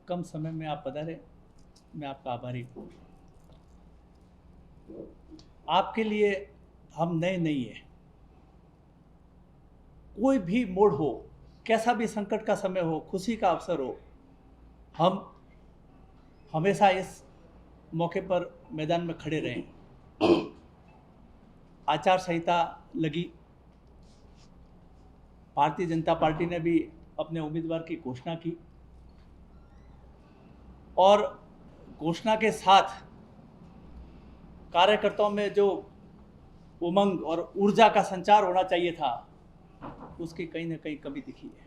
कम समय में आप पधारे, मैं आपका आभारी हूँ। आपके लिए हम नए नहीं हैं। कोई भी मोड़ हो, कैसा भी संकट का समय हो, खुशी का अवसर हो, हम हमेशा इस मौके पर मैदान में खड़े रहें। आचार संहिता लगी, भारतीय जनता पार्टी ने भी अपने उम्मीदवार की घोषणा की और घोषणा के साथ कार्यकर्ताओं में जो उमंग और ऊर्जा का संचार होना चाहिए था, उसकी कहीं ना कहीं कमी दिखी है।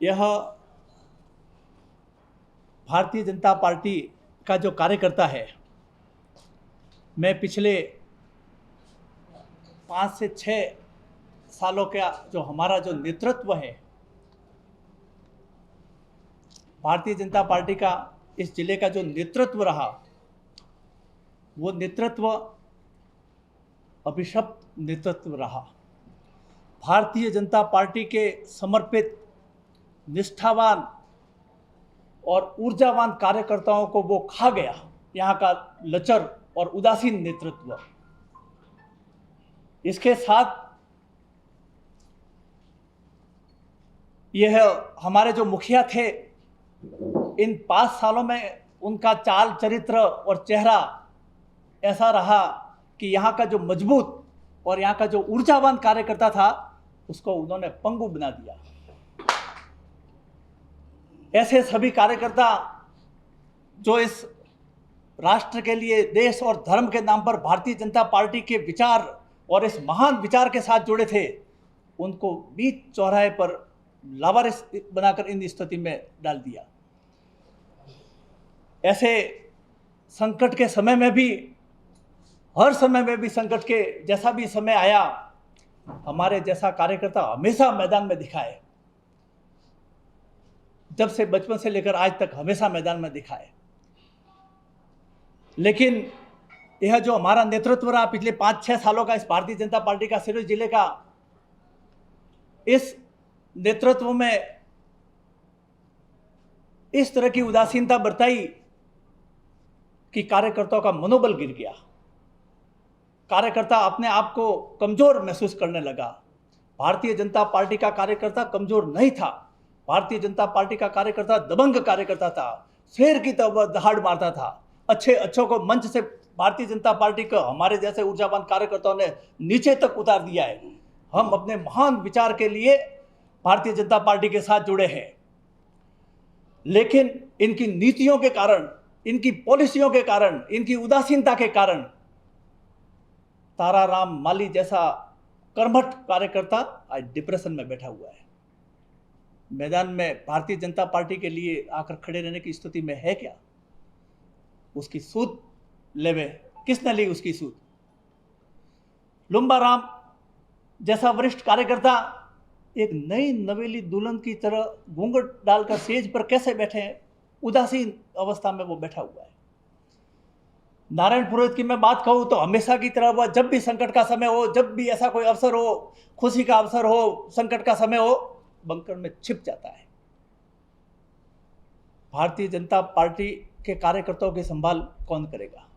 यह भारतीय जनता पार्टी का जो कार्यकर्ता है, मैं पिछले 5 से 6 सालों का जो हमारा जो नेतृत्व है, भारतीय जनता पार्टी का इस जिले का जो नेतृत्व रहा, वो नेतृत्व अभिशप्त नेतृत्व रहा। भारतीय जनता पार्टी के समर्पित, निष्ठावान और ऊर्जावान कार्यकर्ताओं को वो खा गया। यहाँ का लचर और उदासीन नेतृत्व। इसके साथ यह हमारे जो मुखिया थे, इन 5 सालों में उनका चाल चरित्र और चेहरा ऐसा रहा कि यहाँ का जो मजबूत और यहाँ का जो ऊर्जावान कार्यकर्ता था, उसको उन्होंने पंगु बना दिया। ऐसे सभी कार्यकर्ता जो इस राष्ट्र के लिए, देश और धर्म के नाम पर भारतीय जनता पार्टी के विचार और इस महान विचार के साथ जुड़े थे, उनको बीच चौराहे पर लावारिस बनाकर इन स्थिति में डाल दिया। ऐसे संकट के समय में भी, हर समय में भी, संकट के जैसा भी समय आया, हमारे जैसा कार्यकर्ता हमेशा मैदान में दिखाए। जब से बचपन से लेकर आज तक हमेशा मैदान में दिखाए। लेकिन यह जो हमारा नेतृत्व रहा पिछले 5-6 सालों का, इस भारतीय जनता पार्टी का, सिरोही जिले का, इस नेतृत्व में इस तरह की उदासीनता बरताई कि कार्यकर्ताओं का मनोबल गिर गया। कार्यकर्ता अपने आप को कमजोर महसूस करने लगा। भारतीय जनता पार्टी का कार्यकर्ता कमजोर नहीं था। भारतीय जनता पार्टी का कार्यकर्ता दबंग कार्यकर्ता था, शेर की तरह दहाड़ मारता था। अच्छों को मंच से भारतीय जनता पार्टी को हमारे जैसे ऊर्जावान कार्यकर्ताओं ने नीचे तक उतार दिया है। हम अपने महान विचार के लिए भारतीय जनता पार्टी के साथ जुड़े हैं, लेकिन इनकी नीतियों के कारण, इनकी पॉलिसियों के कारण, इनकी उदासीनता के कारण ताराराम माली जैसा कर्मठ कार्यकर्ता आज डिप्रेशन में बैठा हुआ है। मैदान में भारतीय जनता पार्टी के लिए आकर खड़े रहने की स्थिति में है क्या? उसकी सूद लेवे, किसने ली उसकी सूद? लुम्बा राम जैसा वरिष्ठ कार्यकर्ता एक नई नवेली दुल्हन की तरह घूंघट डालकर सेज पर कैसे बैठे हैं? उदासीन अवस्था में वो बैठा हुआ है। नारायण पुरोहित की मैं बात कहूं तो हमेशा की तरह वह जब भी संकट का समय हो, जब भी ऐसा कोई अवसर हो, खुशी का अवसर हो, संकट का समय हो, बंकर में छिप जाता है। भारतीय जनता पार्टी के कार्यकर्ताओं की संभाल कौन करेगा?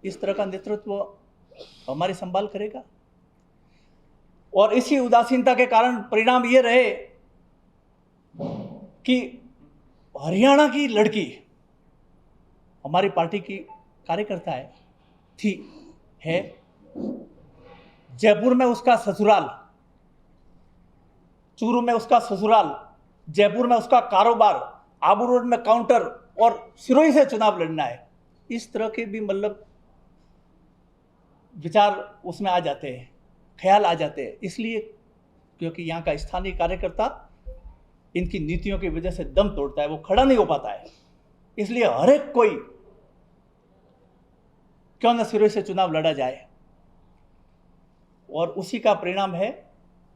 इस तरह का नेतृत्व हमारी संभाल करेगा? और इसी उदासीनता के कारण परिणाम ये रहे कि हरियाणा की लड़की हमारी पार्टी की कार्यकर्ता है, जयपुर में उसका ससुराल, चूरू में उसका ससुराल, जयपुर में उसका कारोबार, आबू रोड में काउंटर और सिरोही से चुनाव लड़ना है। इस तरह के भी मतलब विचार उसमें आ जाते हैं, ख्याल आ जाते हैं। इसलिए क्योंकि यहाँ का स्थानीय कार्यकर्ता इनकी नीतियों की वजह से दम तोड़ता है, वो खड़ा नहीं हो पाता है। इसलिए हर एक कोई क्यों न सिरोही से चुनाव लड़ा जाए, और उसी का परिणाम है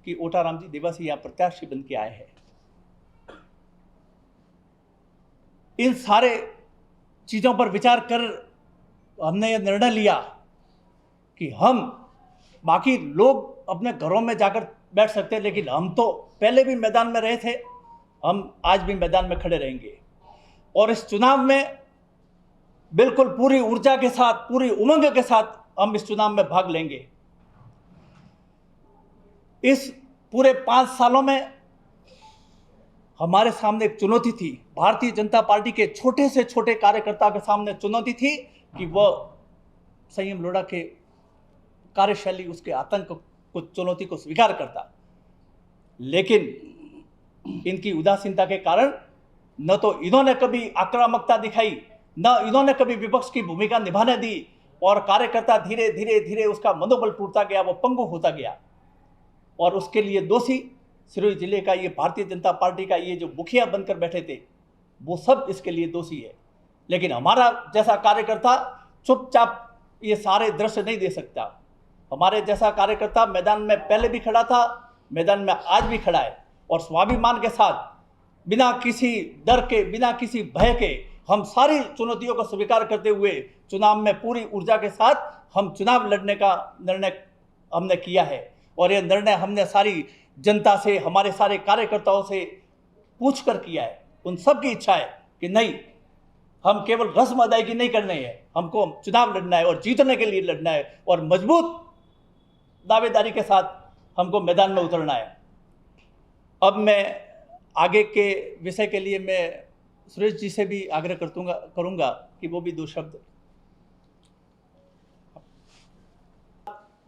कि ओटाराम जी देवासी यहाँ प्रत्याशी बन के आए हैं। इन सारे चीजों पर विचार कर हमने यह निर्णय लिया कि हम, बाकी लोग अपने घरों में जाकर बैठ सकते हैं, लेकिन हम तो पहले भी मैदान में रहे थे, हम आज भी मैदान में खड़े रहेंगे और इस चुनाव में बिल्कुल पूरी ऊर्जा के साथ, पूरी उमंग के साथ हम इस चुनाव में भाग लेंगे। इस पूरे 5 सालों में हमारे सामने एक चुनौती थी, भारतीय जनता पार्टी के छोटे से छोटे कार्यकर्ता के सामने चुनौती थी कि वह संयम लोढ़ा के कार्यशैली, उसके आतंक को, चुनौती को स्वीकार करता। लेकिन इनकी उदासीनता के कारण न तो इन्होंने कभी आक्रामकता दिखाई, न इन्होंने कभी विपक्ष की भूमिका निभाने दी और कार्यकर्ता धीरे धीरे धीरे उसका मनोबल टूटता गया, वो पंगु होता गया। और उसके लिए दोषी सिरोही जिले का ये भारतीय जनता पार्टी का ये जो मुखिया बनकर बैठे थे, वो सब इसके लिए दोषी है। लेकिन हमारा जैसा कार्यकर्ता चुपचाप ये सारे दृश्य नहीं दे सकता। हमारे जैसा कार्यकर्ता मैदान में पहले भी खड़ा था, मैदान में आज भी खड़ा है और स्वाभिमान के साथ, बिना किसी डर के, बिना किसी भय के हम सारी चुनौतियों को स्वीकार करते हुए चुनाव में पूरी ऊर्जा के साथ हम चुनाव लड़ने का निर्णय हमने किया है। और यह निर्णय हमने सारी जनता से, हमारे सारे कार्यकर्ताओं से पूछ कर किया है। उन सब की इच्छा है कि नहीं, हम केवल रस्म अदायगी नहीं करनी है, हमको चुनाव लड़ना है और जीतने के लिए लड़ना है और मजबूत दावेदारी के साथ हमको मैदान में उतरना है। अब मैं आगे के विषय के लिए मैं सुरेश जी से भी आग्रह करूंगा कि वो भी 2 शब्द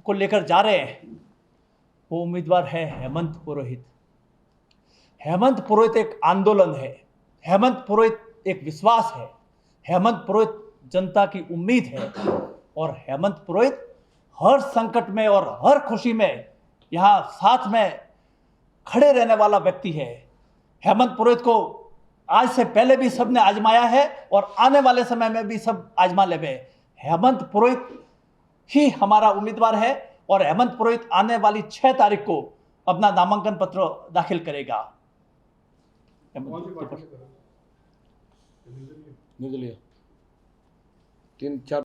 को लेकर जा रहे हैं। वो उम्मीदवार है हेमंत पुरोहित। हेमंत पुरोहित एक आंदोलन है, हेमंत पुरोहित एक विश्वास है, हेमंत पुरोहित जनता की उम्मीद है और हेमंत पुरोहित हर संकट में और हर खुशी में यहाँ साथ में खड़े रहने वाला व्यक्ति है। हेमंत पुरोहित को आज से पहले भी सबने आजमाया है और आने वाले समय में भी सब आजमा लेंगे। हेमंत पुरोहित ही हमारा उम्मीदवार है और हेमंत पुरोहित आने वाली 6 तारीख को अपना नामांकन पत्र दाखिल करेगा। निर्दलीय 3-4